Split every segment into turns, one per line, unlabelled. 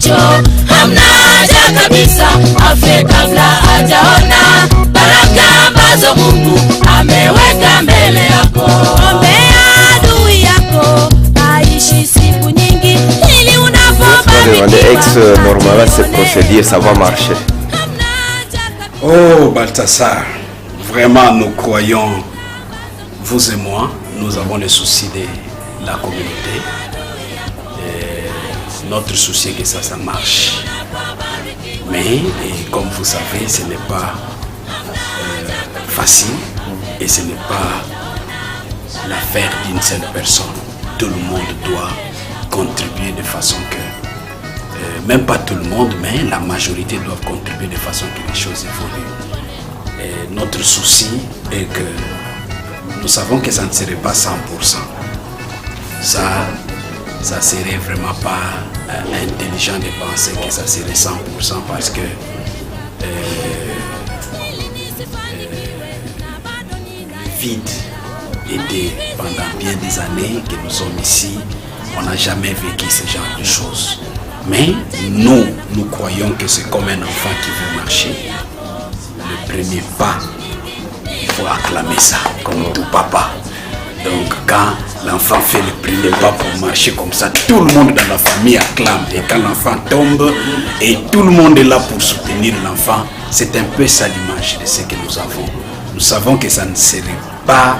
macho, hamna haja kabisa afe kabla hajaona baraka ambazo Mungu ameweka mbele yako. Ombea adui yako aishi siku nyingi ili unapobarikiwa.
Normalement cette procédure ça va marcher.
Oh Balthazar, vraiment nous croyons, vous et moi, nous avons le souci de la communauté. Et notre souci est que ça marche. Mais comme vous savez, ce n'est pas facile et ce n'est pas l'affaire d'une seule personne. Tout le monde doit contribuer de façon que, même pas tout le monde, mais la majorité doit contribuer de façon que les choses évoluent. Et notre souci est que nous savons que ça ne serait pas 100%. Ça serait vraiment pas intelligent de penser que ça serait 100% parce que le vide était pendant bien des années que nous sommes ici. On n'a jamais vécu ce genre de choses. Mais nous croyons que c'est comme un enfant qui veut marcher. Le premier pas, il faut acclamer ça, comme tout papa. Donc quand l'enfant fait le premier pas pour marcher comme ça, tout le monde dans la famille acclame. Et quand l'enfant tombe, et tout le monde est là pour soutenir l'enfant, c'est un peu ça l'image de ce que nous avons. Nous savons que ça ne serait pas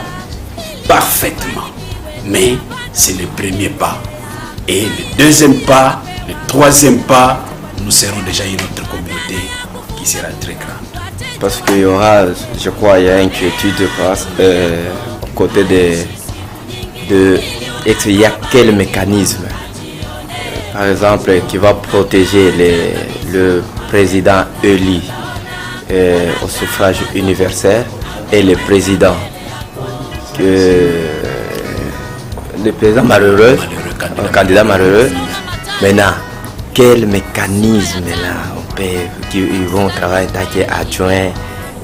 parfaitement, mais c'est le premier pas. Et le deuxième pas, le troisième pas, nous serons déjà une autre communauté qui sera très grande.
Parce qu'il y aura, je crois, il y a une inquiétude au côté il y a quel mécanisme, par exemple, qui va protéger le président élu au suffrage universel et le président le président malheureux, un candidat malheureux. Maintenant, quel mécanisme là ils vont travailler tant qu'adjoint,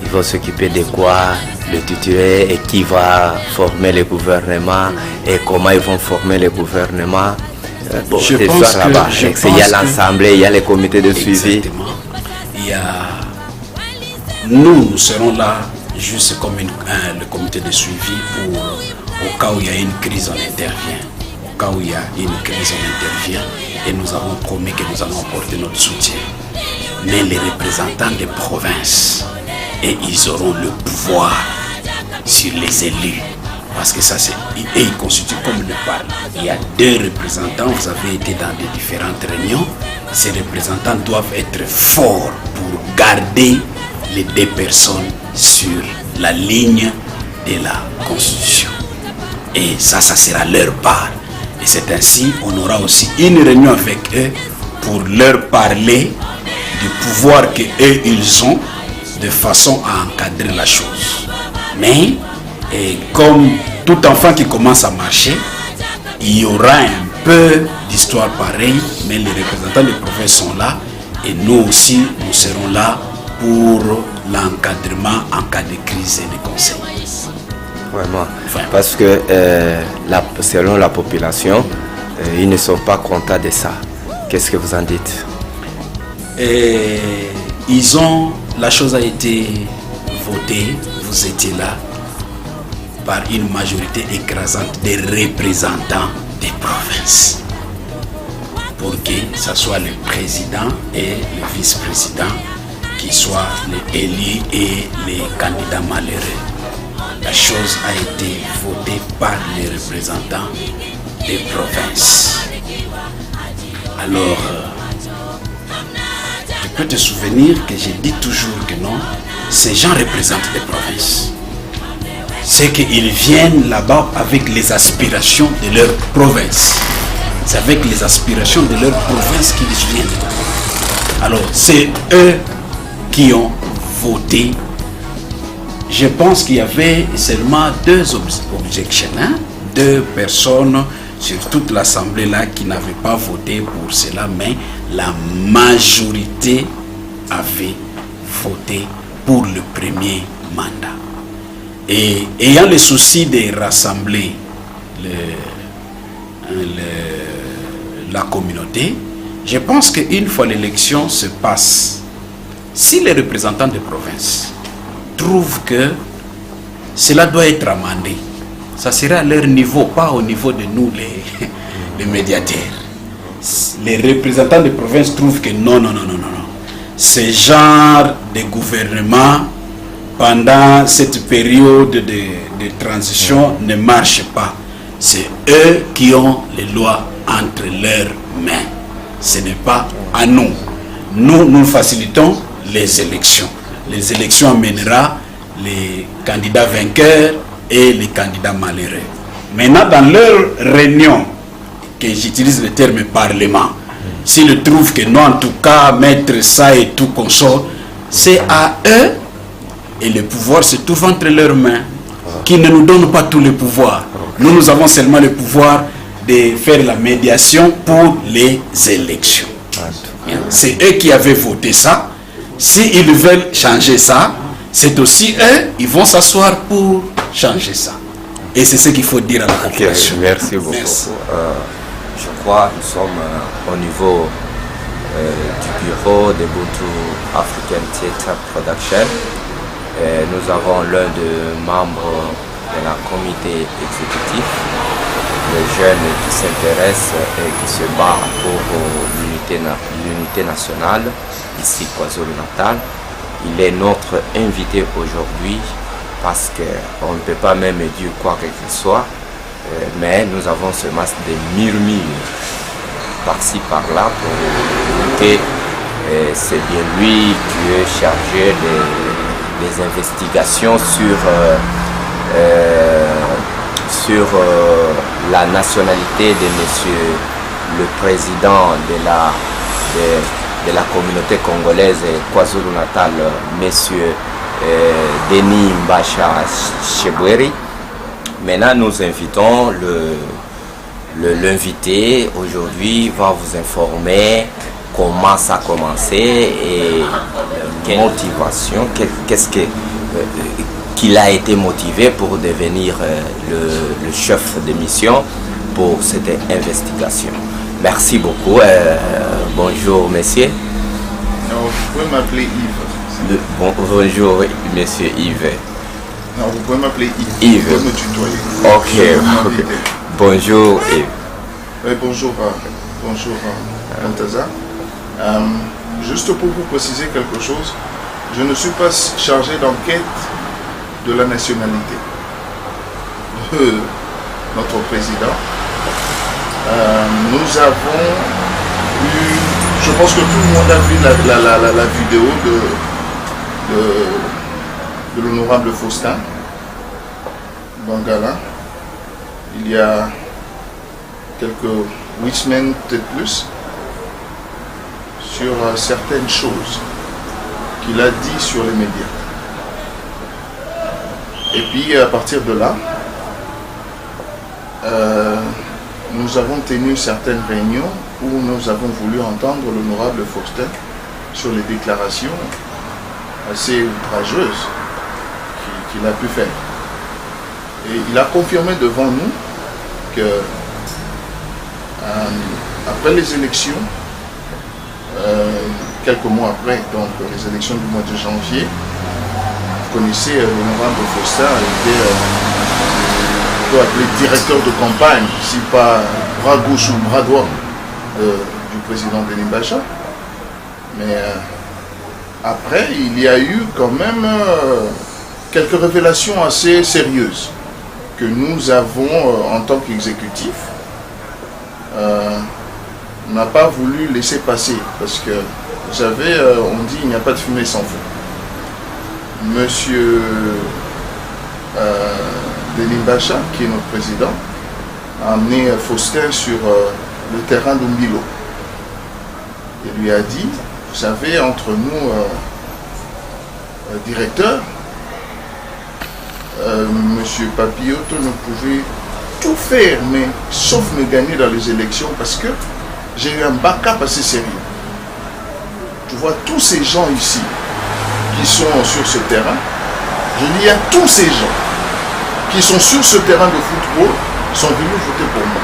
ils vont s'occuper de quoi, le titulaire, et qui va former le gouvernement et comment ils vont former le gouvernement.
Je pense
là-bas. Il y a l'Assemblée, il y a les comités de suivi.
Exactement. Il y a... Nous serons là juste comme le comité de suivi pour, au cas où il y a une crise, on intervient. Au cas où il y a une crise, on intervient. Et nous avons promis que nous allons apporter notre soutien. Mais les représentants des provinces, et ils auront le pouvoir sur les élus. Parce que ça, et ils constituent comme le Parlement. Il y a 2 représentants, vous avez été dans des différentes réunions. Ces représentants doivent être forts pour garder les 2 personnes sur la ligne de la Constitution. Et ça sera leur part. Et c'est ainsi, on aura aussi une réunion avec eux pour leur parler du pouvoir qu'eux, ils ont, de façon à encadrer la chose. Mais, comme tout enfant qui commence à marcher, il y aura un peu d'histoire pareille, mais les représentants des provinces sont là, et nous aussi, nous serons là pour l'encadrement en cas de crise et de conseil.
Vraiment. Parce que selon la population, ils ne sont pas contents de ça. Qu'est-ce que vous en dites?
La chose a été votée, vous étiez là, par une majorité écrasante des représentants des provinces. Pour que ce soit le président et le vice-président qui soient les élus et les candidats malheureux. La chose a été votée par les représentants des provinces. Alors, tu peux te souvenir que j'ai dit toujours que non, ces gens représentent les provinces. C'est qu'ils viennent là-bas avec les aspirations de leur province. C'est avec les aspirations de leur province qu'ils viennent. Alors, c'est eux qui ont voté. Je pense qu'il y avait seulement 2 objections, 2 personnes sur toute l'Assemblée là qui n'avaient pas voté pour cela, mais la majorité avait voté pour le premier mandat. Et ayant le souci de rassembler la communauté, Je pense qu'une fois l'élection se passe, si les représentants de province trouvent que cela doit être amendé, ça sera à leur niveau, pas au niveau de nous les médiateurs. Les représentants de province trouvent que non. Ce genre de gouvernement pendant cette période de transition ne marche pas. C'est eux qui ont les lois entre leurs mains. Ce n'est pas à nous. Nous facilitons les élections. Les élections amènera les candidats vainqueurs et les candidats malheureux. Maintenant, dans leur réunion, que j'utilise le terme parlement, s'ils trouvent que non, en tout cas, mettre ça et tout consort, c'est à eux, et le pouvoir se trouve entre leurs mains, qui ne nous donnent pas tous les pouvoirs. Nous avons seulement le pouvoir de faire la médiation pour les élections. C'est eux qui avaient voté ça. S'ils veulent changer ça, c'est aussi eux, ils vont s'asseoir pour changer ça. Et c'est ce qu'il faut dire à la population.
Merci beaucoup.
Merci.
Je crois que nous sommes au niveau du bureau de Ubuntu African Theatre Production. Et nous avons l'un des membres de la comité exécutif, le jeune qui s'intéresse et qui se bat pour l'unité nationale, ici KwaZulu-Natal. Il est notre invité aujourd'hui parce qu'on ne peut pas même dire quoi que ce soit, mais nous avons seulement des murmures par-ci par-là pour que c'est bien lui qui est chargé des investigations sur la nationalité de monsieur le président de la communauté congolaise KwaZulu-Natal, monsieur Denis Mbacha Chebweri. Maintenant, nous invitons l'invité aujourd'hui va vous informer comment ça a commencé et quelle motivation, qu'est-ce qu'il a été motivé pour devenir le chef de mission pour cette investigation. Merci beaucoup. Bonjour, messieurs.
Non, vous pouvez m'appeler Yves.
Bonjour, monsieur Yves.
Non, vous pouvez m'appeler Yves.
Yves.
Vous pouvez me tutoyer.
Ok. Bonjour, Yves.
Oui, bonjour. Bonjour, Balthazar. Juste pour vous préciser quelque chose, je ne suis pas chargé d'enquête de la nationalité de notre président. Nous avons eu, je pense que tout le monde a vu la vidéo de l'honorable Faustin Bangala. Il y a quelques 8 semaines, peut-être plus, sur certaines choses qu'il a dit sur les médias. Et puis à partir de là, nous avons tenu certaines réunions où nous avons voulu entendre l'honorable Faustin sur les déclarations assez outrageuses qu'il a pu faire. Et il a confirmé devant nous que après les élections, quelques mois après, donc les élections du mois de janvier, vous connaissez l'honorable Faustin, il était on peut appeler directeur de campagne, si pas bras gauche ou bras droit du président Denis Mbacha. Mais après, il y a eu quand même quelques révélations assez sérieuses que nous avons en tant qu'exécutif. On n'a pas voulu laisser passer parce que, vous savez, on dit il n'y a pas de fumée sans feu. Monsieur Denis Mbacha, qui est notre président, a amené Faustin sur le terrain d'Umbilo. Il lui a dit, vous savez, entre nous, directeurs, Monsieur Papilloto ne pouvait tout faire, mais sauf me gagner dans les élections parce que j'ai eu un backup assez sérieux. Tu vois, tous ces gens ici qui sont sur ce terrain, je dis, il y a tous ces gens qui sont sur ce terrain de football sont venus voter pour moi.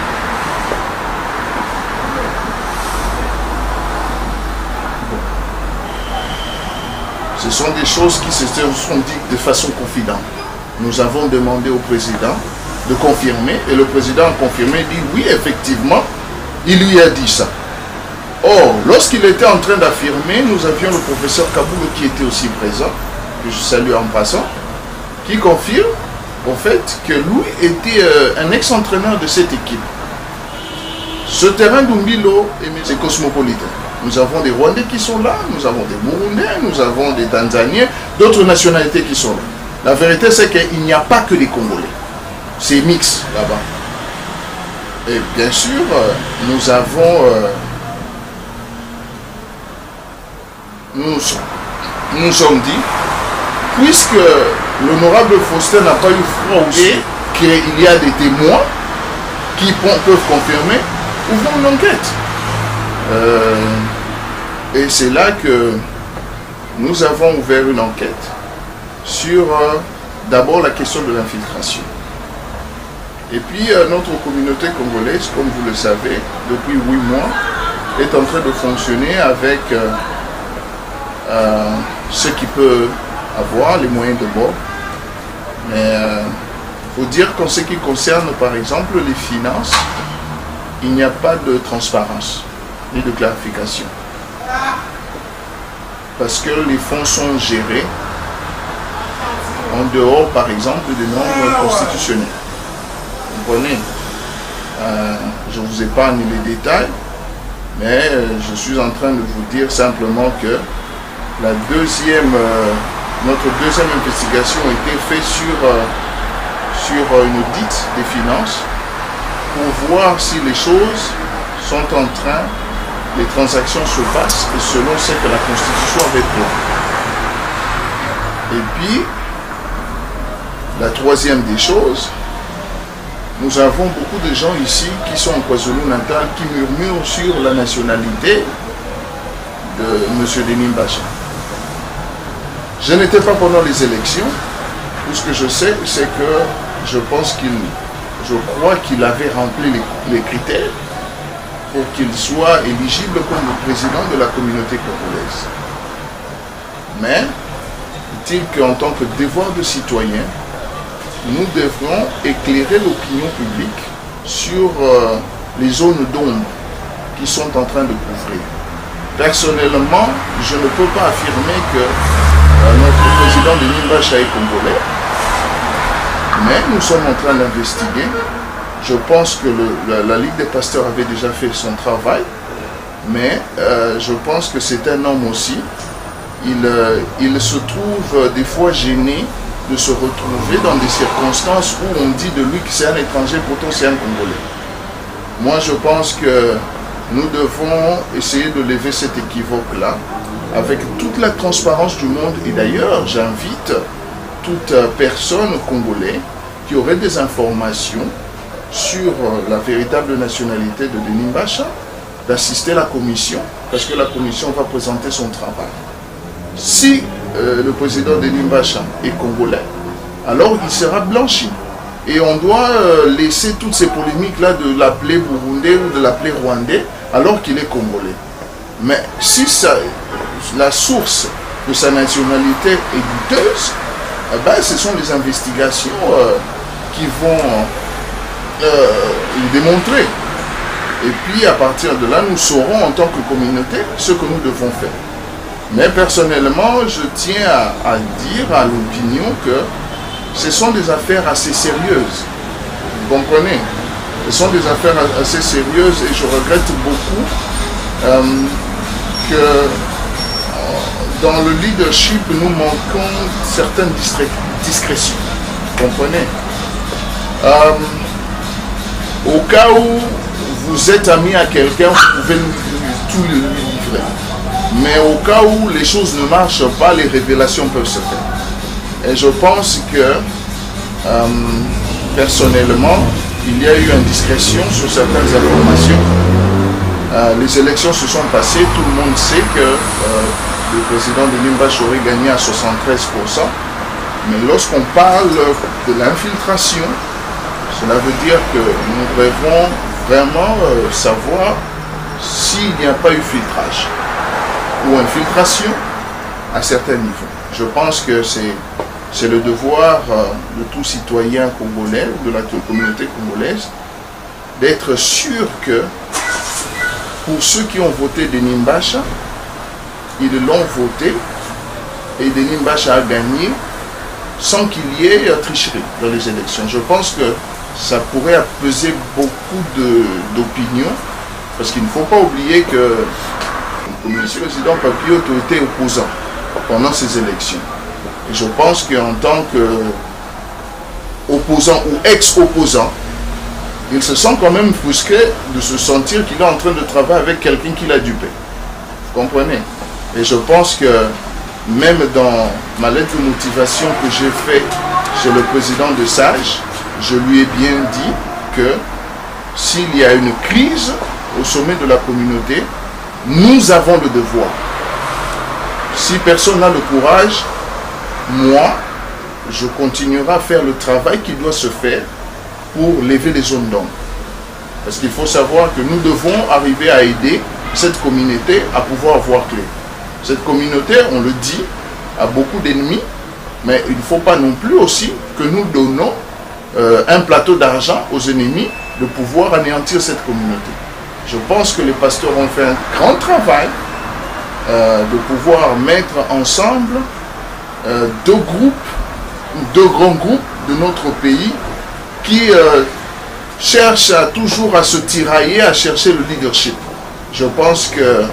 Ce sont des choses qui se sont dites de façon confidente. Nous avons demandé au président de confirmer et le président a confirmé, dit oui, effectivement, il lui a dit ça. Or, lorsqu'il était en train d'affirmer, nous avions le professeur Kaboulou qui était aussi présent, que je salue en passant, qui confirme au fait que lui était un ex-entraîneur de cette équipe. Ce terrain d'Umbilo est cosmopolitain. Nous avons des Rwandais qui sont là, nous avons des Burundais, nous avons des Tanzaniens, d'autres nationalités qui sont là. La vérité, c'est qu'il n'y a pas que des Congolais. C'est mix là-bas. Et bien sûr, nous avons... nous sommes dit, puisque l'honorable Faustin n'a pas eu froid aussi, qu'il y a des témoins qui peuvent confirmer, ouvrons une enquête. Et c'est là que nous avons ouvert une enquête sur d'abord la question de l'infiltration. Et puis notre communauté congolaise, comme vous le savez, depuis 8 mois, est en train de fonctionner avec ce qui peut avoir les moyens de bord. Mais il faut dire qu'en ce qui concerne par exemple les finances, il n'y a pas de transparence ni de clarification. Parce que les fonds sont gérés en dehors par exemple des normes constitutionnelles. Vous comprenez? Je vous épargne les détails, mais je suis en train de vous dire simplement que notre deuxième investigation a été faite sur une audit des finances pour voir si les choses sont en train, les transactions se passent selon ce que la Constitution avait prévu. Et puis, la troisième des choses, nous avons beaucoup de gens ici qui sont en KwaZulu-Natal qui murmurent sur la nationalité de M. Denis Mbacha. Je n'étais pas pendant les élections. Tout ce que je sais, c'est que je crois qu'il avait rempli les critères pour qu'il soit éligible comme le président de la communauté congolaise. Mais, il dit qu'en tant que devoir de citoyen, nous devrons éclairer l'opinion publique sur les zones d'ombre qui sont en train de couvrir. Personnellement, je ne peux pas affirmer que notre président Denis Mbacha est congolais, mais nous sommes en train d'investiguer. Je pense que la Ligue des pasteurs avait déjà fait son travail, mais je pense que c'est un homme aussi. Il se trouve des fois gêné de se retrouver dans des circonstances où on dit de lui que c'est un étranger, pourtant c'est un Congolais. Moi, je pense que nous devons essayer de lever cet équivoque-là avec toute la transparence du monde. Et d'ailleurs, j'invite toute personne congolaise qui aurait des informations sur la véritable nationalité de Denis Mbacha d'assister à la commission, parce que la commission va présenter son travail. Si le président Denis Mbacha est congolais, alors il sera blanchi. Et on doit laisser toutes ces polémiques-là de l'appeler burundais ou de l'appeler rwandais, alors qu'il est congolais. Mais si la source de sa nationalité est douteuse, eh ben, ce sont les investigations qui vont le démontrer. Et puis à partir de là, nous saurons en tant que communauté ce que nous devons faire. Mais personnellement, je tiens à dire à l'opinion que ce sont des affaires assez sérieuses. Vous comprenez? Ce sont des affaires assez sérieuses et je regrette beaucoup que dans le leadership, nous manquons certaines discrétions. Vous comprenez? Au cas où vous êtes ami à quelqu'un, vous pouvez tout lui livrer. Mais au cas où les choses ne marchent pas, les révélations peuvent se faire. Et je pense que, personnellement, il y a eu une discrétion sur certaines informations. Les élections se sont passées, tout le monde sait que le président Denis Mbacha aurait gagné à 73%. Mais lorsqu'on parle de l'infiltration, cela veut dire que nous devons vraiment savoir s'il n'y a pas eu filtrage ou infiltration à certains niveaux. Je pense que c'est le devoir de tout citoyen congolais ou de la communauté congolaise d'être sûr que pour ceux qui ont voté Denis Mbacha, ils l'ont voté et Denis Mbacha a gagné sans qu'il y ait tricherie dans les élections. Je pense que ça pourrait peser beaucoup d'opinions parce qu'il ne faut pas oublier que le président Papillot était opposant pendant ces élections. Et je pense qu'en tant qu'opposant ou ex-opposant, il se sent quand même frustré de se sentir qu'il est en train de travailler avec quelqu'un qui l'a dupé. Vous comprenez? Et je pense que même dans ma lettre de motivation que j'ai faite chez le président de SAGE, je lui ai bien dit que s'il y a une crise au sommet de la communauté, nous avons le devoir. Si personne n'a le courage, moi, je continuerai à faire le travail qui doit se faire pour lever les zones d'ombre. Parce qu'il faut savoir que nous devons arriver à aider cette communauté à pouvoir voir clair. Cette communauté, on le dit, a beaucoup d'ennemis, mais il ne faut pas non plus aussi que nous donnons un plateau d'argent aux ennemis de pouvoir anéantir cette communauté. Je pense que les pasteurs ont fait un grand travail de pouvoir mettre ensemble deux grands groupes de notre pays qui cherchent toujours à se tirailler, à chercher le leadership. Je pense que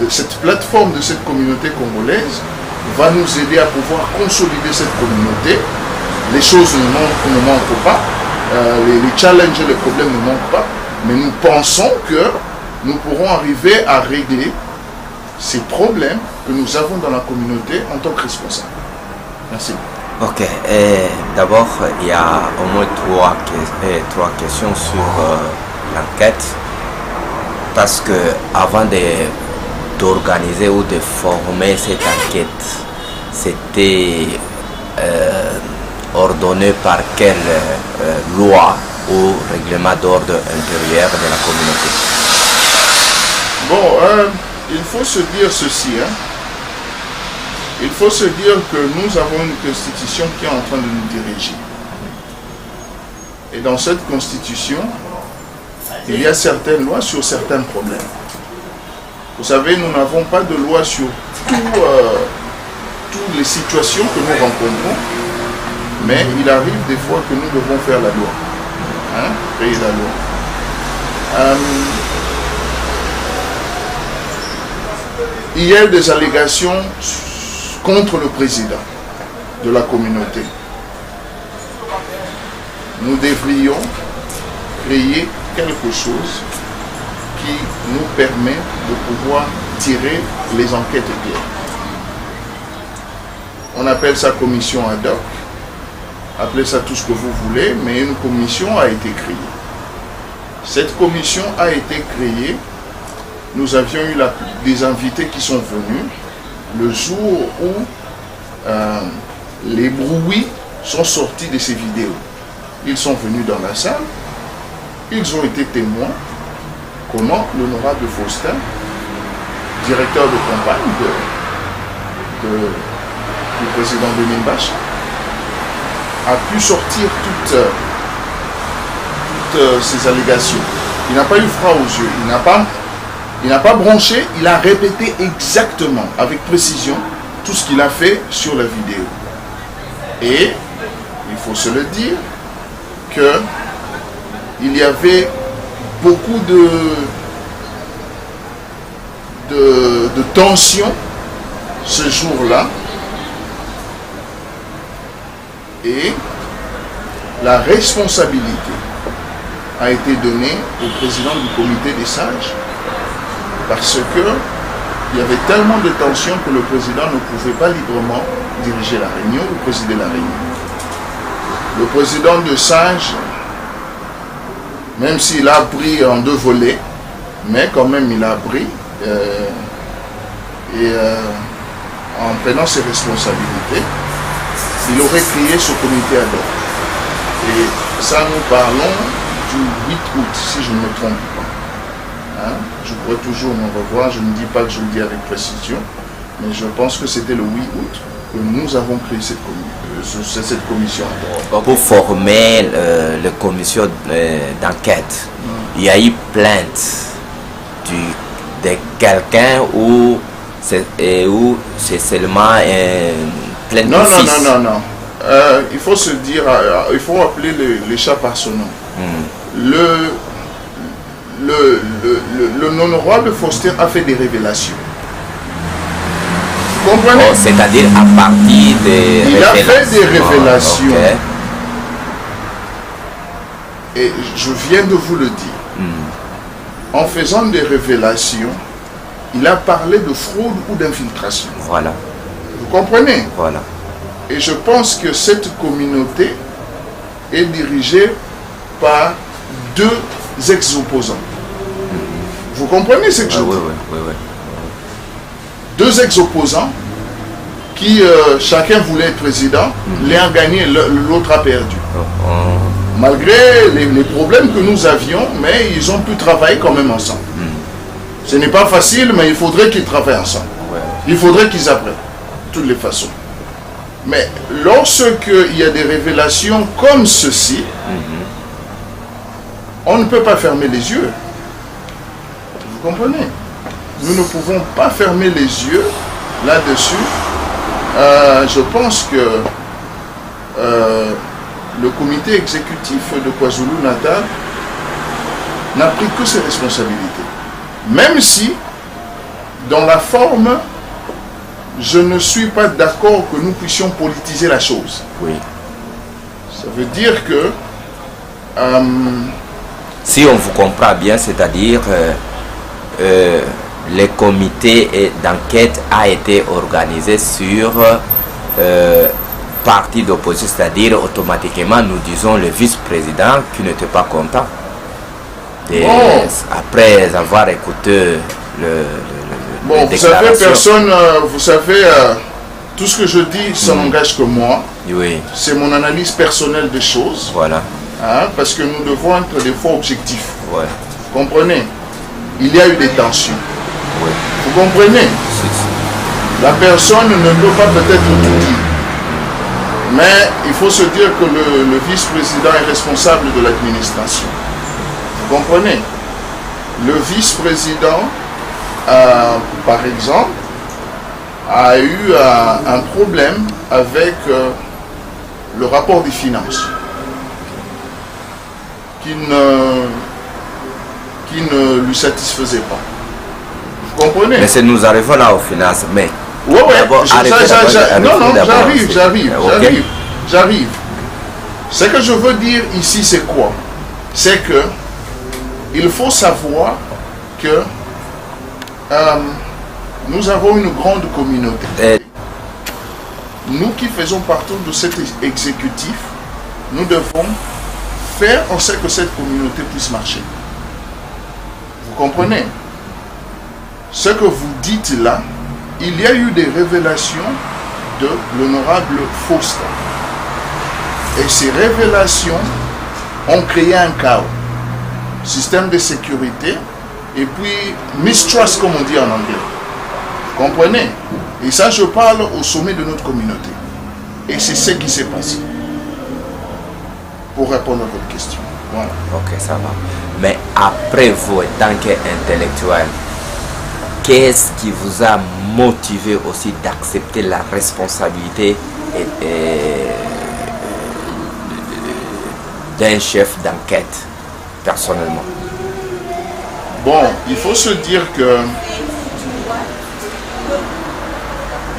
cette plateforme de cette communauté congolaise va nous aider à pouvoir consolider cette communauté. Les choses ne manquent pas, les challenges et les problèmes ne manquent pas, mais nous pensons que nous pourrons arriver à régler ces problèmes que nous avons dans la communauté en tant que responsables. Merci.
Ok, d'abord, il y a au moins trois questions sur l'enquête. Parce que avant d'organiser ou de former cette enquête, c'était ordonné par quelle loi ou règlement d'ordre intérieur de la communauté?
Bon, il faut se dire ceci. Il faut se dire que nous avons une constitution qui est en train de nous diriger. Et dans cette constitution, il y a certaines lois sur certains problèmes. Vous savez, nous n'avons pas de loi sur toutes les situations que nous rencontrons, mais il arrive des fois que nous devons faire la loi. Créer la loi. Il y a eu des allégations contre le président de la communauté. Nous devrions créer quelque chose qui nous permet de pouvoir tirer les enquêtes claires. On appelle ça commission ad hoc, appelez ça tout ce que vous voulez, mais une commission a été créée. Cette commission a été créée, nous avions eu des invités qui sont venus le jour où les bruits sont sortis de ces vidéos. Ils sont venus dans la salle, ils ont été témoins comment l'honorable Faustin, directeur de campagne du président Denis Mbacha, a pu sortir toutes ces allégations. Il n'a pas eu froid aux yeux, il n'a pas bronché, il a répété exactement, avec précision, tout ce qu'il a fait sur la vidéo. Et, il faut se le dire, qu'il y avait beaucoup de tension ce jour-là, et la responsabilité a été donnée au président du comité des sages parce que il y avait tellement de tension que le président ne pouvait pas librement diriger la réunion ou présider la réunion. Le président de SAGE, même s'il a pris en 2 volets, mais quand même il a pris en prenant ses responsabilités, il aurait créé ce comité ad hoc. Et ça, nous parlons du 8 août, si je ne me trompe pas. Je pourrais toujours me revoir, je ne dis pas que je le dis avec précision, mais je pense que c'était le 8 août. que nous avons créé cette commission.
Pour former la commission d'enquête, il y a eu plainte de quelqu'un ou c'est seulement plainte d'office?
Non. Il faut se dire, il faut appeler les chats par son nom. L'honorable Faustin a fait des révélations. Vous comprenez?
C'est-à-dire à partir des
Il a fait des révélations.
Okay.
Et je viens de vous le dire. En faisant des révélations, il a parlé de fraude ou d'infiltration.
Voilà.
Vous comprenez?
Voilà.
Et je pense que cette communauté est dirigée par deux ex-opposants. Vous comprenez ce que je dis?
Oui.
Deux ex-opposants qui chacun voulait être président, l'un a gagné, l'autre a perdu. Malgré les problèmes que nous avions, mais ils ont pu travailler quand même ensemble. Ce n'est pas facile, mais il faudrait qu'ils travaillent ensemble. Il faudrait qu'ils apprennent, de toutes les façons. Mais lorsqu'il y a des révélations comme ceci, on ne peut pas fermer les yeux. Vous comprenez? Nous ne pouvons pas fermer les yeux là-dessus. Je pense que le comité exécutif de KwaZulu-Natal n'a pris que ses responsabilités. Même si, dans la forme, je ne suis pas d'accord que nous puissions politiser la chose.
Oui.
Ça veut dire que...
si on vous comprend bien, c'est-à-dire le comité d'enquête a été organisé sur parti d'opposition, c'est-à-dire automatiquement nous disons le vice-président qui n'était pas content. Après avoir écouté
bon, vous savez, personne, vous savez, tout ce que je dis, ça n'engage que moi.
Oui.
C'est mon analyse personnelle des choses.
Voilà.
Hein, parce que nous devons être des fois objectifs.
Ouais.
Vous comprenez? Il y a eu des tensions.
Oui.
Vous comprenez? La personne ne peut pas peut-être tout dire. Mais il faut se dire que le vice-président est responsable de l'administration. Vous comprenez? Le vice-président, par exemple, a eu un problème avec le rapport des finances qui ne lui satisfaisait pas. Vous comprenez?
Mais nous arrivons là aux finances, mais...
Oui, j'arrive. Ce que je veux dire ici, c'est quoi? C'est que il faut savoir que nous avons une grande communauté. Nous qui faisons partie de cet exécutif, nous devons faire en sorte que cette communauté puisse marcher. Vous comprenez? Ce que vous dites là, il y a eu des révélations de l'honorable Faustin. Et ces révélations ont créé un chaos. Système de sécurité et puis mistrust comme on dit en anglais. Vous comprenez? Et ça, je parle au sommet de notre communauté. Et c'est ce qui s'est passé. Pour répondre à votre question. Voilà.
Ok, ça va. Mais après vous, en tant qu'intellectuel, qu'est-ce qui vous a motivé aussi d'accepter la responsabilité d'un chef d'enquête, personnellement?
Bon, il faut se dire que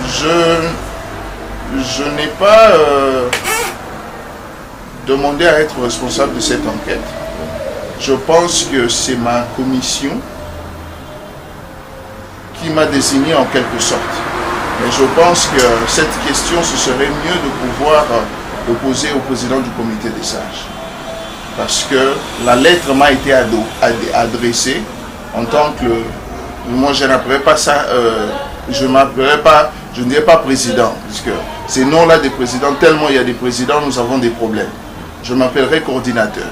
je n'ai pas demandé à être responsable de cette enquête. Je pense que c'est ma commission qui m'a désigné en quelque sorte. Mais je pense que cette question, ce serait mieux de pouvoir opposer au président du comité des sages. Parce que la lettre m'a été adressée en tant que... moi, je n'appellerai pas ça... je ne dirais pas président. Parce que ces noms-là des présidents, tellement il y a des présidents, nous avons des problèmes. Je m'appellerai coordinateur.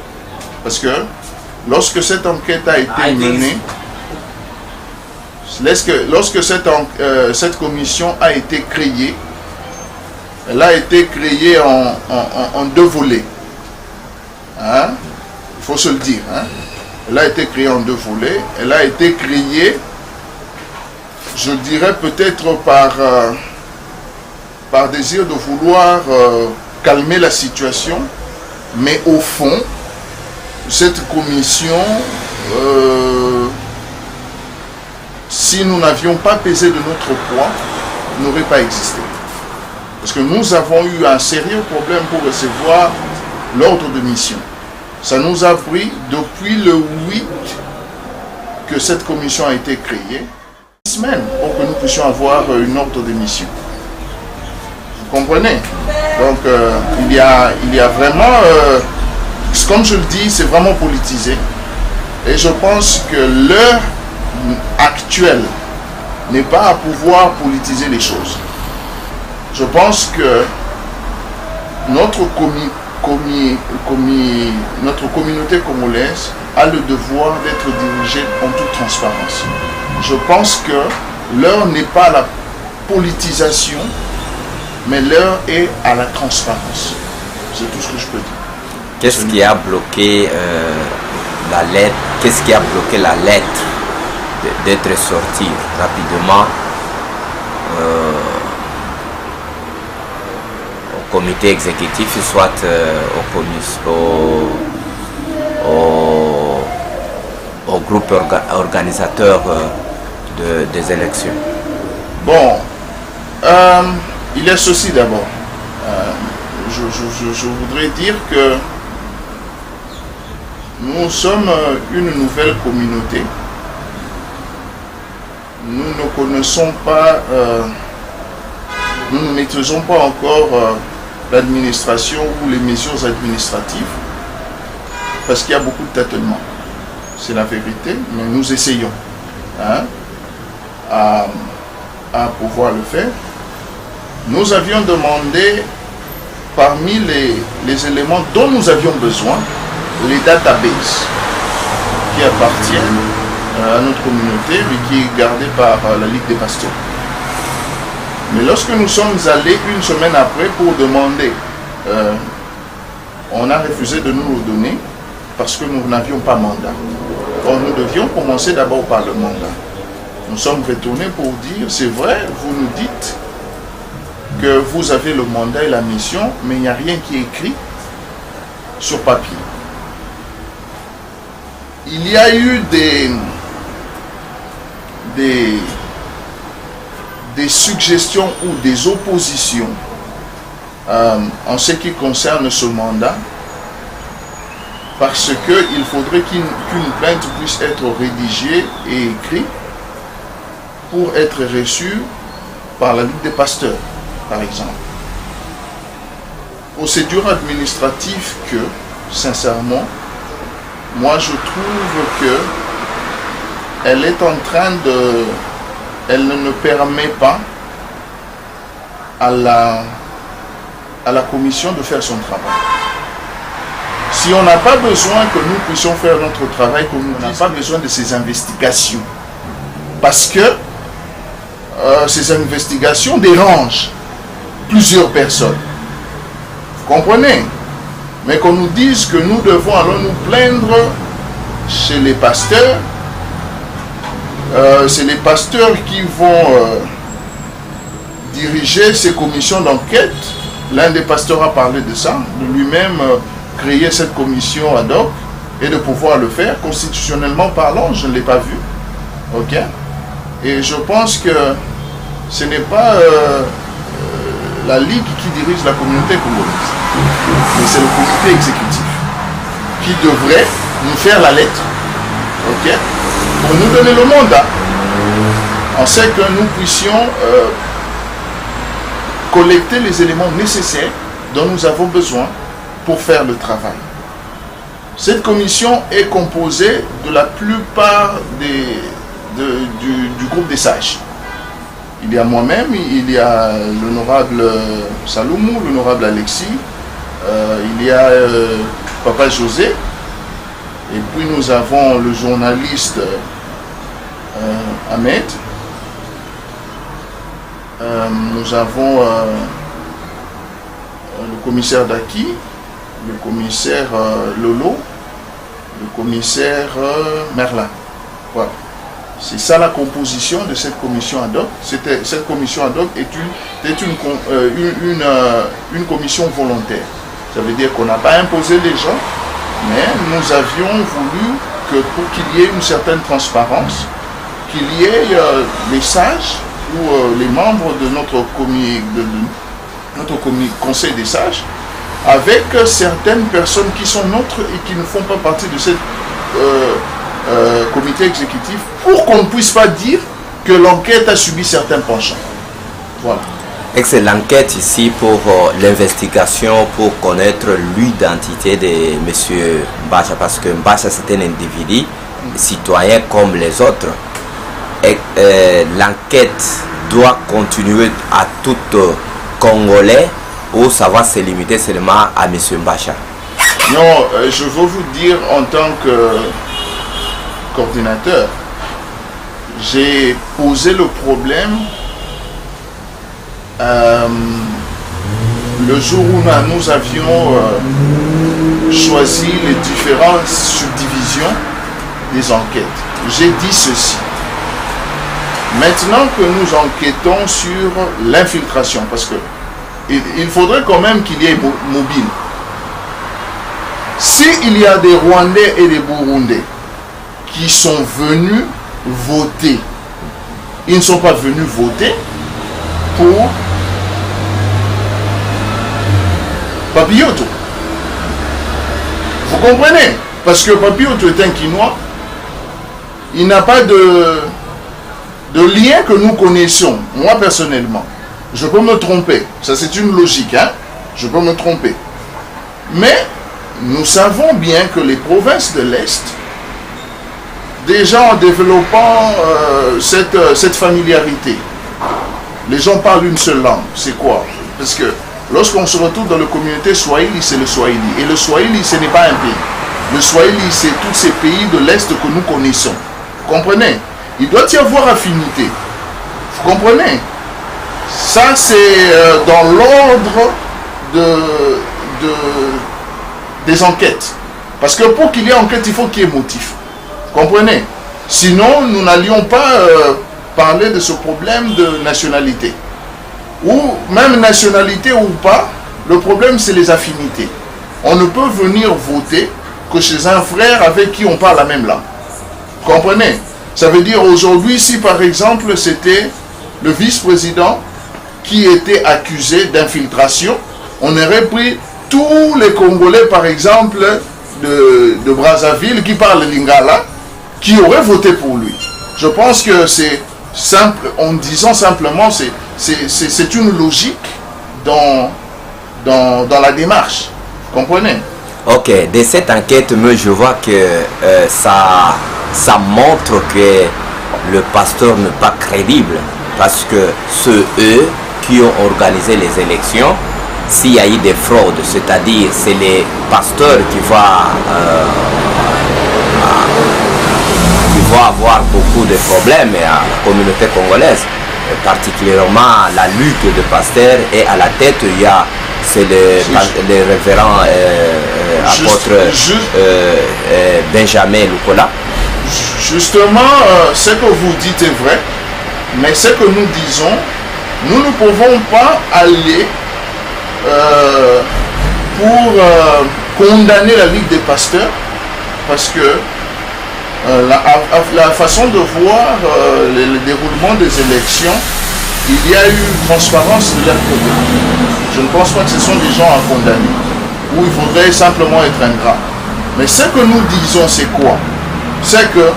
Parce que lorsque cette enquête a été menée... Lorsque cette commission a été créée, Elle a été créée en deux volets. Hein? Il faut se le dire. Hein? Elle a été créée en deux volets. Elle a été créée, je dirais peut-être par désir de vouloir calmer la situation. Mais au fond, cette commission, si nous n'avions pas pesé de notre poids, n'aurait pas existé. Parce que nous avons eu un sérieux problème pour recevoir l'ordre de mission. Ça nous a pris depuis le 8 que cette commission a été créée, 6 semaines pour que nous puissions avoir une ordre de mission. Vous comprenez? Donc il y a vraiment, comme je le dis, c'est vraiment politisé. Et je pense que l'heure actuelle n'est pas à pouvoir politiser les choses. Je pense que notre communauté congolaise a le devoir d'être dirigée en toute transparence. Je pense que l'heure n'est pas à la politisation, mais l'heure est à la transparence. C'est tout ce que je peux dire.
Qu'est-ce qui a bloqué la lettre? Qu'est-ce qui a bloqué la lettre d'être sortie rapidement au comité exécutif, soit au groupe organisateur des élections?
Bon, il y a ceci d'abord. Je voudrais dire que nous sommes une nouvelle communauté. Nous ne connaissons pas, nous ne maîtrisons pas encore l'administration ou les mesures administratives parce qu'il y a beaucoup de tâtonnements. C'est la vérité, mais nous essayons à pouvoir le faire. Nous avions demandé, parmi les éléments dont nous avions besoin, les databases qui appartiennent à notre communauté mais qui est gardée par la Ligue des pasteurs. Mais lorsque nous sommes allés une semaine après pour demander, on a refusé de nous le donner parce que nous n'avions pas mandat. Or, nous devions commencer d'abord par le mandat. Nous sommes retournés pour dire, c'est vrai, vous nous dites que vous avez le mandat et la mission, mais il n'y a rien qui est écrit sur papier. Il y a eu des suggestions ou des oppositions en ce qui concerne ce mandat, parce qu'il faudrait qu'une plainte puisse être rédigée et écrite pour être reçue par la Ligue des pasteurs, par exemple. Procédure administrative que, sincèrement, moi je trouve que elle est en train de... Elle ne permet pas à la commission de faire son travail. Si on n'a pas besoin que nous puissions faire notre travail, on n'a pas besoin de ces investigations. Parce que ces investigations dérangent plusieurs personnes. Vous comprenez? Mais qu'on nous dise que nous devons alors nous plaindre chez les pasteurs, c'est les pasteurs qui vont diriger ces commissions d'enquête. L'un des pasteurs a parlé de ça, de lui-même créer cette commission ad hoc et de pouvoir le faire constitutionnellement parlant. Je ne l'ai pas vu. Ok? Et je pense que ce n'est pas la Ligue qui dirige la communauté congolaise, mais c'est le comité exécutif qui devrait nous faire la lettre, ok, pour nous donner le mandat. On sait que nous puissions collecter les éléments nécessaires dont nous avons besoin pour faire le travail. Cette commission est composée de la plupart du groupe des sages. Il y a moi-même, il y a l'honorable Saloumou, l'honorable Alexis, il y a Papa José, et puis nous avons le journaliste Ahmed, nous avons le commissaire Daki, le commissaire Lolo, le commissaire Merlin. Voilà. C'est ça la composition de cette commission ad hoc. Cette commission ad hoc est une commission volontaire. Ça veut dire qu'on n'a pas imposé les gens, mais nous avions voulu que pour qu'il y ait une certaine transparence, qu'il y ait les sages ou les membres de notre conseil des sages, avec certaines personnes qui sont neutres et qui ne font pas partie de cette comité exécutif, pour qu'on ne puisse pas dire que l'enquête a subi certains penchants. Voilà.
Et c'est l'enquête ici pour l'investigation, pour connaître l'identité de M. Mbacha, parce que Mbacha c'est un individu citoyen comme les autres. Et l'enquête doit continuer à tout Congolais, ou ça va se limiter seulement à M. Mbacha?
Non, je veux vous dire en tant que coordinateur, j'ai posé le problème le jour où nous avions choisi les différentes subdivisions des enquêtes. J'ai dit ceci. Maintenant que nous enquêtons sur l'infiltration, parce que il faudrait quand même qu'il y ait mobile. S'il y a des Rwandais et des Burundais qui sont venus voter, ils ne sont pas venus voter pour Papioto. Vous comprenez? Parce que Papioto est un Quinois, il n'a pas de lien que nous connaissons. Moi personnellement, je peux me tromper, ça c'est une logique, hein? Je peux me tromper. Mais nous savons bien que les provinces de l'Est, déjà en développant cette familiarité, les gens parlent une seule langue. C'est quoi? Parce que lorsqu'on se retrouve dans la communauté Swahili, c'est le Swahili. Et le Swahili, ce n'est pas un pays. Le Swahili, c'est tous ces pays de l'Est que nous connaissons. Vous comprenez? Il doit y avoir affinité. Vous comprenez? Ça, c'est dans l'ordre des enquêtes. Parce que pour qu'il y ait enquête, il faut qu'il y ait motif. Vous comprenez? Sinon, nous n'allions pas parler de ce problème de nationalité. Ou même nationalité ou pas, le problème c'est les affinités. On ne peut venir voter que chez un frère avec qui on parle la même langue. Vous comprenez? Ça veut dire aujourd'hui, si par exemple c'était le vice-président qui était accusé d'infiltration, on aurait pris tous les Congolais par exemple de Brazzaville qui parlent lingala, qui auraient voté pour lui. Je pense que c'est simple, en disant simplement, c'est une logique dans la démarche. Vous comprenez?
Ok, de cette enquête, moi je vois que ça montre que le pasteur n'est pas crédible, parce que ceux eux qui ont organisé les élections, s'il y a eu des fraudes, c'est-à-dire c'est les pasteurs qui vont avoir beaucoup de problèmes à la communauté congolaise, particulièrement la lutte de pasteurs, et à la tête il y a le révérend apôtre Benjamin Lukola.
Justement, ce que vous dites est vrai, mais ce que nous disons, nous ne pouvons pas aller pour condamner la Ligue des pasteurs, parce que la façon de voir le déroulement des élections, il y a eu transparence de leur côté. Je ne pense pas que ce sont des gens à condamner, où il faudrait simplement être ingrat. Mais ce que nous disons, c'est quoi? C'est que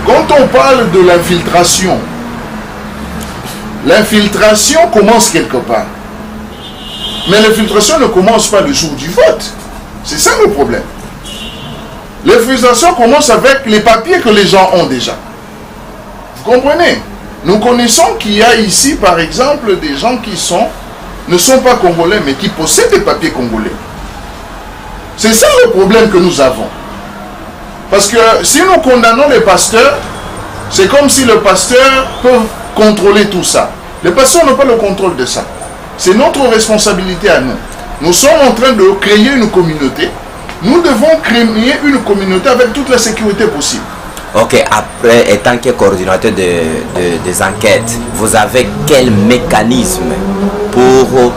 quand on parle de l'infiltration, l'infiltration commence quelque part. Mais l'infiltration ne commence pas le jour du vote. C'est ça le problème. L'infiltration commence avec les papiers que les gens ont déjà. Vous comprenez? Nous connaissons qu'il y a ici, par exemple, des gens qui ne sont pas congolais, mais qui possèdent des papiers congolais. C'est ça le problème que nous avons. Parce que si nous condamnons les pasteurs, c'est comme si le pasteur peut contrôler tout ça. Les pasteurs n'ont pas le contrôle de ça. C'est notre responsabilité à nous. Nous sommes en train de créer une communauté. Nous devons créer une communauté avec toute la sécurité possible.
Ok, après, étant que coordinateur des enquêtes, vous avez quel mécanisme pour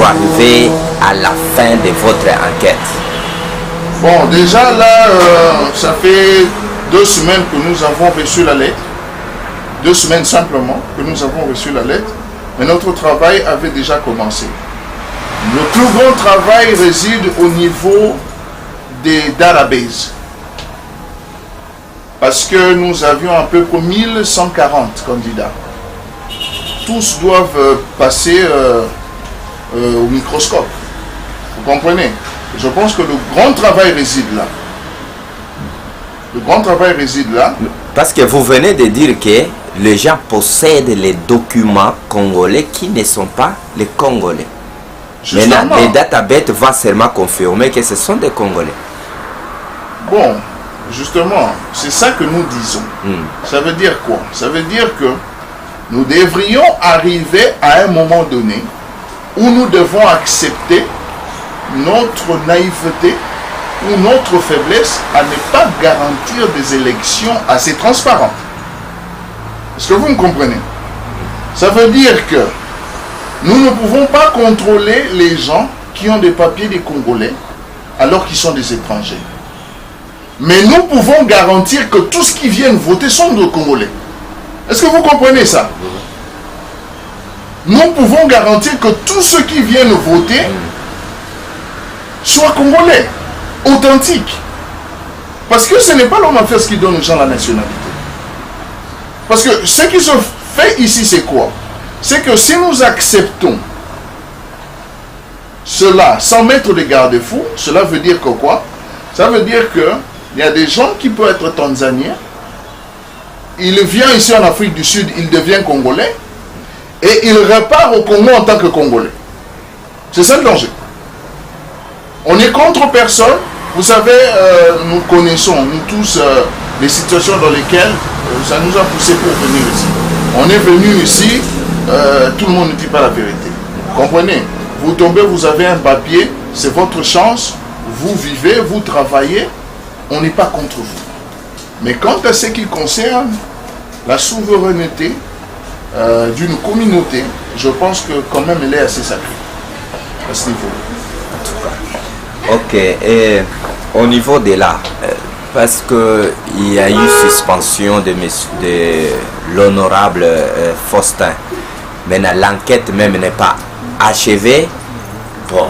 arriver à la fin de votre enquête?
Bon, déjà là, ça fait 2 semaines que nous avons reçu la lettre. 2 semaines simplement que nous avons reçu la lettre. Mais notre travail avait déjà commencé. Le plus grand travail réside au niveau des databases. Parce que nous avions à peu près 1140 candidats. Tous doivent passer au microscope. Vous comprenez? Je pense que le grand travail réside là. Le grand travail réside là.
Parce que vous venez de dire que les gens possèdent les documents congolais qui ne sont pas les Congolais. Maintenant, les databases vont seulement confirmer que ce sont des Congolais.
Bon, justement, c'est ça que nous disons. Ça veut dire quoi? Ça veut dire que nous devrions arriver à un moment donné où nous devons accepter notre naïveté ou notre faiblesse à ne pas garantir des élections assez transparentes. Est-ce que vous me comprenez? Ça veut dire que nous ne pouvons pas contrôler les gens qui ont des papiers des Congolais alors qu'ils sont des étrangers. Mais nous pouvons garantir que tous qui viennent voter sont des Congolais. Est-ce que vous comprenez ça? Nous pouvons garantir que tous ceux qui viennent voter soient Congolais, authentiques. Parce que ce n'est pas l'homme à faire ce qui donne aux gens la nationalité. Parce que ce qui se fait ici, c'est quoi? C'est que si nous acceptons cela sans mettre de garde-fous, cela veut dire que quoi? Ça veut dire qu'il y a des gens qui peuvent être tanzaniens, il vient ici en Afrique du Sud, il devient congolais, et il repart au Congo en tant que congolais. C'est ça le danger. On est contre personne. Vous savez, nous connaissons, nous tous, les situations dans lesquelles ça nous a poussé pour venir ici. On est venu ici, tout le monde ne dit pas la vérité. Comprenez? Vous tombez, vous avez un papier, c'est votre chance, vous vivez, vous travaillez, on n'est pas contre vous. Mais quant à ce qui concerne la souveraineté d'une communauté, je pense que quand même elle est assez sacrée à ce niveau.
Ok, et au niveau de là, parce qu'il y a eu suspension de l'honorable Faustin, maintenant l'enquête même n'est pas achevée, bon,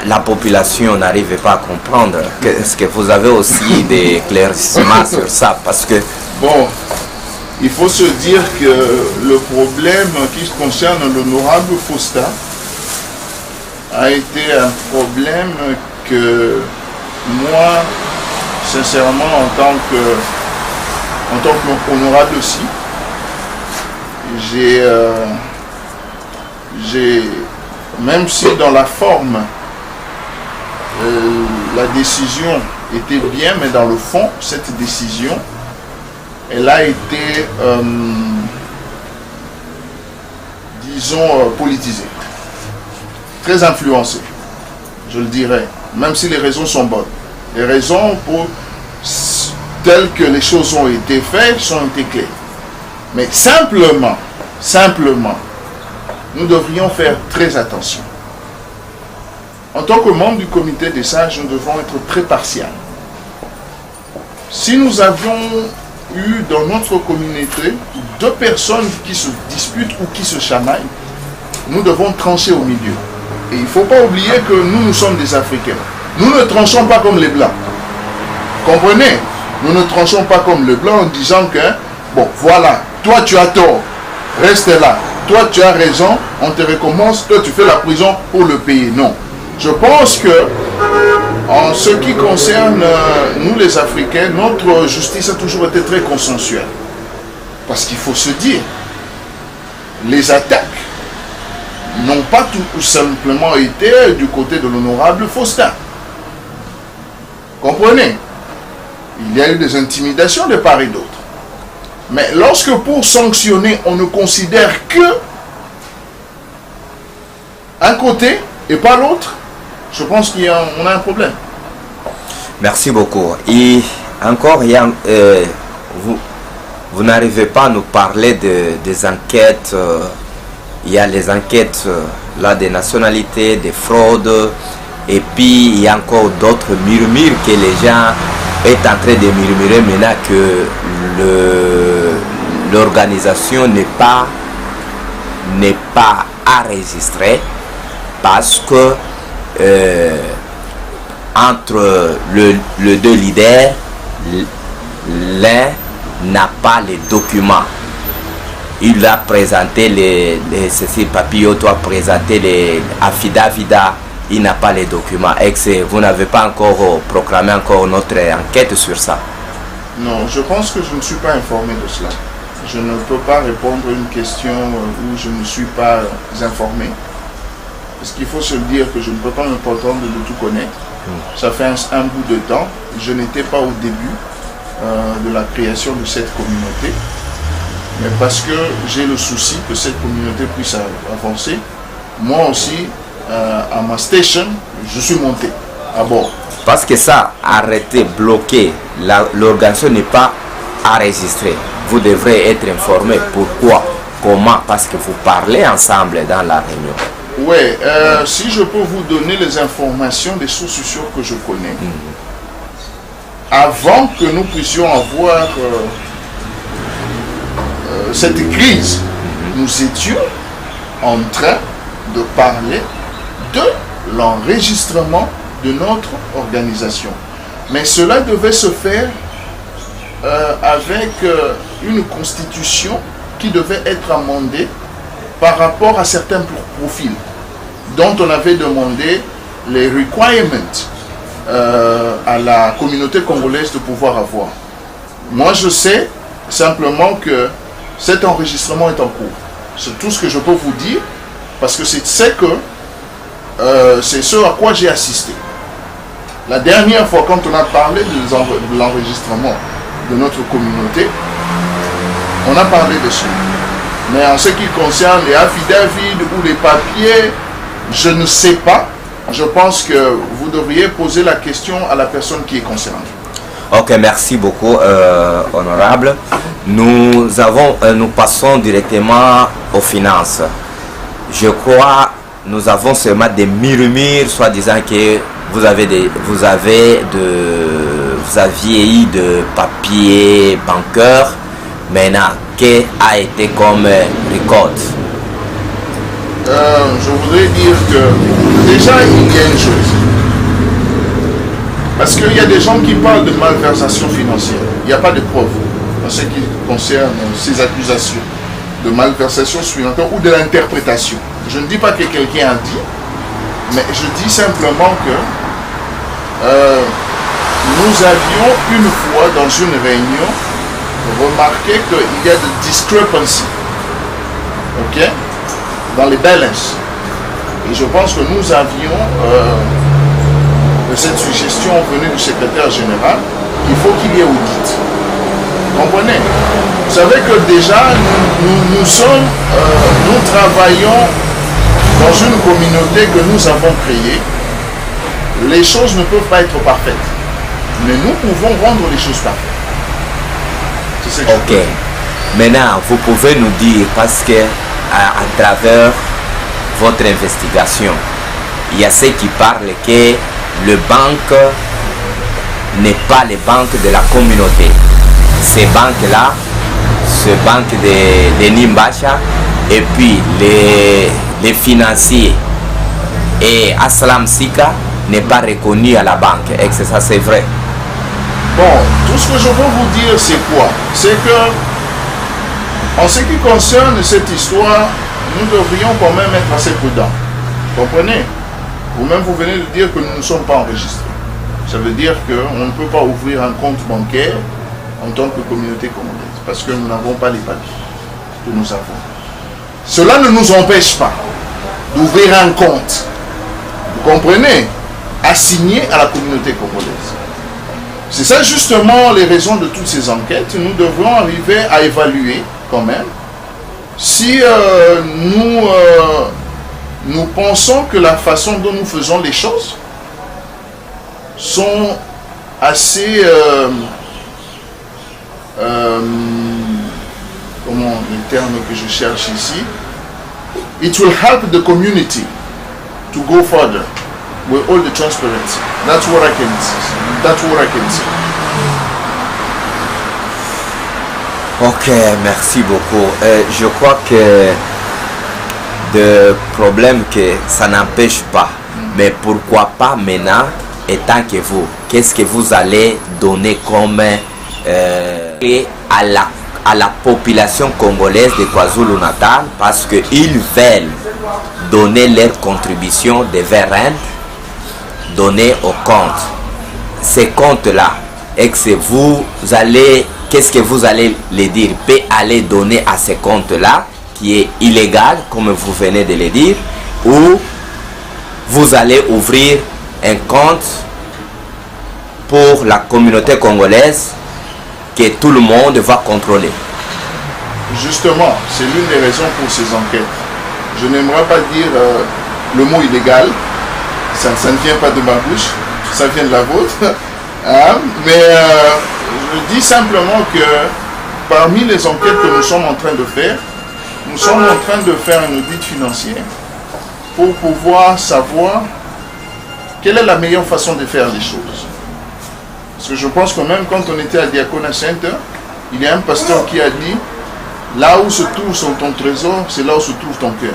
la population n'arrive pas à comprendre. Est-ce que vous avez aussi des éclaircissements sur ça? Parce que...
Bon, il faut se dire que le problème qui concerne l'honorable Faustin a été un problème que moi, sincèrement, en tant qu'honorable aussi, même si dans la forme, la décision était bien, mais dans le fond, cette décision, elle a été, disons, politisée, très influencée, je le dirais, même si les raisons sont bonnes. Les raisons telles que les choses ont été faites sont été claires. Mais simplement, nous devrions faire très attention. En tant que membre du comité des sages, nous devons être très partials. Si nous avions eu dans notre communauté 2 personnes qui se disputent ou qui se chamaillent, nous devons trancher au milieu. Et il ne faut pas oublier que nous sommes des Africains. Nous ne tranchons pas comme les Blancs. Comprenez? Nous ne tranchons pas comme les Blancs en disant que, bon, voilà, toi tu as tort, reste là. Toi tu as raison, on te recommence, toi tu fais la prison pour le payer. Non. Je pense que, en ce qui concerne nous les Africains, notre justice a toujours été très consensuelle. Parce qu'il faut se dire, les attaques n'ont pas tout simplement été du côté de l'honorable Faustin. Comprenez? Il y a eu des intimidations de part et d'autre. Mais lorsque pour sanctionner, on ne considère que un côté et pas l'autre, je pense qu'on a un problème.
Merci beaucoup. Et encore, vous n'arrivez pas à nous parler des enquêtes. Il y a les enquêtes là des nationalités, des fraudes. Et puis, il y a encore d'autres murmures que les gens est en train de murmurer maintenant que l'organisation n'est pas enregistrée parce que entre les deux leaders, l'un n'a pas les documents. Il a présenté Cécile Papillot a présenté les affidavida. Il n'a pas les documents. Vous n'avez pas encore proclamé encore notre enquête sur ça?
Non, je pense que je ne suis pas informé de cela. Je ne peux pas répondre à une question où je ne suis pas informé. Parce qu'il faut se dire que je ne peux pas me prétendre de tout connaître. Ça fait un bout de temps. Je n'étais pas au début de la création de cette communauté. Mais parce que j'ai le souci que cette communauté puisse avancer, moi aussi, à ma station, je suis monté à bord.
Parce que ça, arrêté, bloqué, l'organisation n'est pas enregistrée. Vous devrez être informé. Pourquoi? Comment? Parce que vous parlez ensemble dans la réunion.
Oui, si je peux vous donner les informations des sources sûres que je connais, avant que nous puissions avoir cette crise, nous étions en train de parler de l'enregistrement de notre organisation. Mais cela devait se faire avec une constitution qui devait être amendée par rapport à certains profils dont on avait demandé les requirements à la communauté congolaise de pouvoir avoir. Moi, je sais simplement que cet enregistrement est en cours. C'est tout ce que je peux vous dire, parce que c'est ce à quoi j'ai assisté. La dernière fois, quand on a parlé de l'enregistrement de notre communauté, on a parlé de cela. Mais en ce qui concerne les affidavits ou les papiers, je ne sais pas. Je pense que vous devriez poser la question à la personne qui est concernée.
Ok, merci beaucoup, honorable. Nous passons directement aux finances. Je crois nous avons seulement des murmures, soit disant que vous aviez eu de papier bancaire. Maintenant, qu'est-ce a été comme record?
Je voudrais dire que déjà il y a une chose. Parce qu'il y a des gens qui parlent de malversation financière. Il n'y a pas de preuves en ce qui concerne ces accusations de malversation financière ou de l'interprétation. Je ne dis pas que quelqu'un a dit, mais je dis simplement que nous avions une fois dans une réunion remarqué qu'il y a de discrepancy, ok, dans les balances. Et je pense que nous avions cette suggestion venue du secrétaire général, il faut qu'il y ait audit. Vous comprenez? Vous savez que déjà, nous travaillons dans une communauté que nous avons créée. Les choses ne peuvent pas être parfaites, mais nous pouvons rendre les choses parfaites. C'est ce que
ok. Maintenant, vous pouvez nous dire, parce que à travers votre investigation, il y a ceux qui parlent que le banque n'est pas les banques de la communauté. Ces banques-là, ce banque de Nimbacha, et puis les financiers et Aslam Sika n'est pas reconnu à la banque. Et que ça, c'est vrai.
Bon, tout ce que je veux vous dire, c'est quoi? C'est que, en ce qui concerne cette histoire, nous devrions quand même être assez prudents. Comprenez? Vous-même, vous venez de dire que nous ne sommes pas enregistrés. Ça veut dire qu'on ne peut pas ouvrir un compte bancaire en tant que communauté congolaise, parce que nous n'avons pas les papiers que nous avons. Cela ne nous empêche pas d'ouvrir un compte, vous comprenez, assigné à la communauté congolaise. C'est ça justement les raisons de toutes ces enquêtes. Nous devrons arriver à évaluer quand même si nous pensons que la façon dont nous faisons les choses sont assez comment le terme que je cherche ici, it will help the community to go further with all the transparency. That's what I can say.
Ok, merci beaucoup. Je crois que le problème que ça n'empêche pas, mais pourquoi pas maintenant, étant que vous, qu'est-ce que vous allez donner comme à la population congolaise de KwaZulu-Natal, parce qu'ils veulent donner leur contribution de VRN, donner au compte. Ces comptes-là, qu'est-ce que vous allez les dire, peut aller donner à ces comptes-là, qui est illégal, comme vous venez de le dire, ou vous allez ouvrir un compte pour la communauté congolaise que tout le monde va contrôler.
Justement, c'est l'une des raisons pour ces enquêtes. Je n'aimerais pas dire le mot illégal, ça ne vient pas de ma bouche, ça vient de la vôtre, hein? Mais je dis simplement que parmi les enquêtes que nous sommes en train de faire, nous sommes en train de faire un audit financier pour pouvoir savoir quelle est la meilleure façon de faire les choses. Parce que je pense que même quand on était à Diaconia Center, il y a un pasteur qui a dit « Là où se trouve ton trésor, c'est là où se trouve ton cœur. »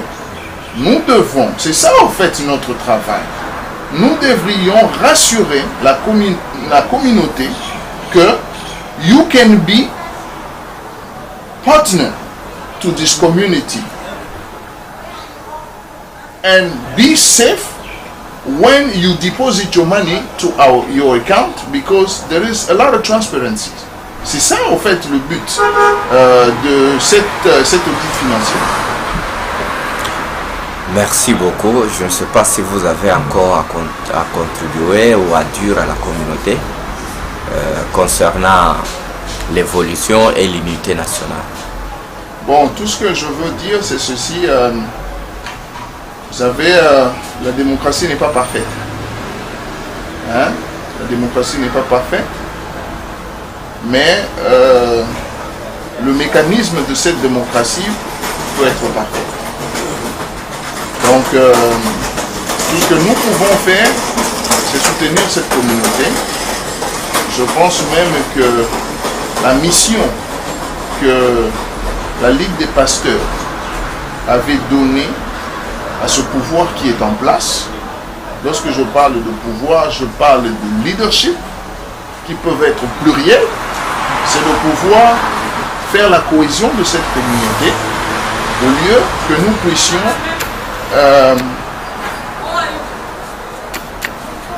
Nous devons, c'est ça en fait notre travail, nous devrions rassurer la communauté que you can be partner to this community and be safe when you deposit your money to your account, because there is a lot of transparency. C'est ça en fait le but de cet audit financier.
Merci beaucoup. Je ne sais pas si vous avez encore à contribuer ou à dire à la communauté concernant l'évolution et l'unité nationale.
Bon, tout ce que je veux dire, c'est ceci. Vous savez, la démocratie n'est pas parfaite. Hein? La démocratie n'est pas parfaite. Mais le mécanisme de cette démocratie peut être parfait. Donc, tout ce que nous pouvons faire, c'est soutenir cette communauté. Je pense même que la mission que la Ligue des pasteurs avait donnée à ce pouvoir qui est en place, lorsque je parle de pouvoir, je parle de leadership, qui peuvent être pluriels, c'est de pouvoir faire la cohésion de cette communauté, au lieu que nous puissions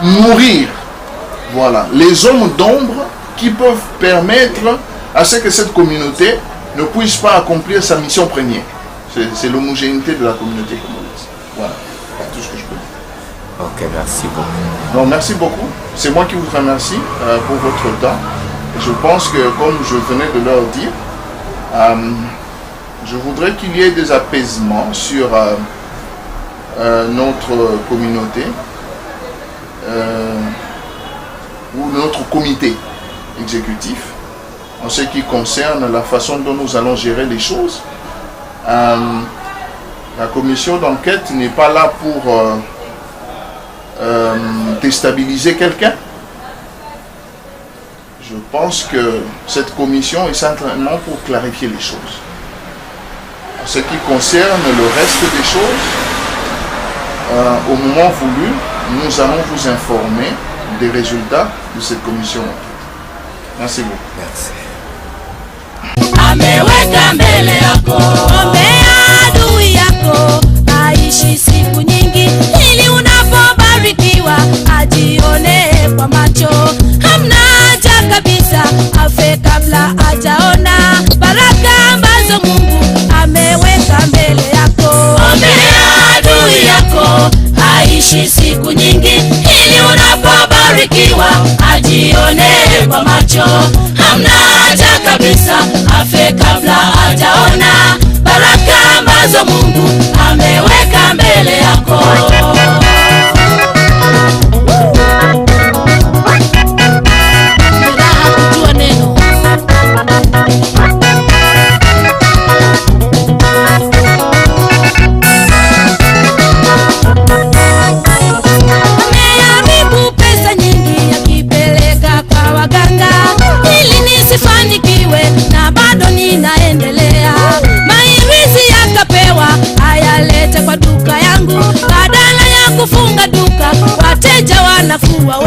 nourrir, voilà, les hommes d'ombre qui peuvent permettre à ce que cette communauté ne puisse pas accomplir sa mission première. C'est l'homogénéité de la communauté congolaise. Voilà, c'est tout ce que je peux dire.
Ok, merci beaucoup.
Donc, merci beaucoup. C'est moi qui vous remercie pour votre temps. Je pense que, comme je venais de leur dire, je voudrais qu'il y ait des apaisements sur notre communauté ou notre comité exécutif en ce qui concerne la façon dont nous allons gérer les choses. La commission d'enquête n'est pas là pour déstabiliser quelqu'un. Je pense que cette commission est simplement pour clarifier les choses. En ce qui concerne le reste des choses, au moment voulu, nous allons vous informer des résultats de cette commission. Merci beaucoup.
Merci.
Ameweka mbele yako, ombea adui yako aishi siku nyingi, ili unapobarikiwa ajione kwa macho. Hamna haja kabisa afe kabla ajaona baraka ambazo Mungu ameweka mbele yako. Ombea adui yako aishi siku nyingi, ili unapobarikiwa ajione kwa hamna haja kabisa afe kabla hajaona baraka ambazo Mungu ameweka mbele yako. Kufunga duka wateja wanakuwa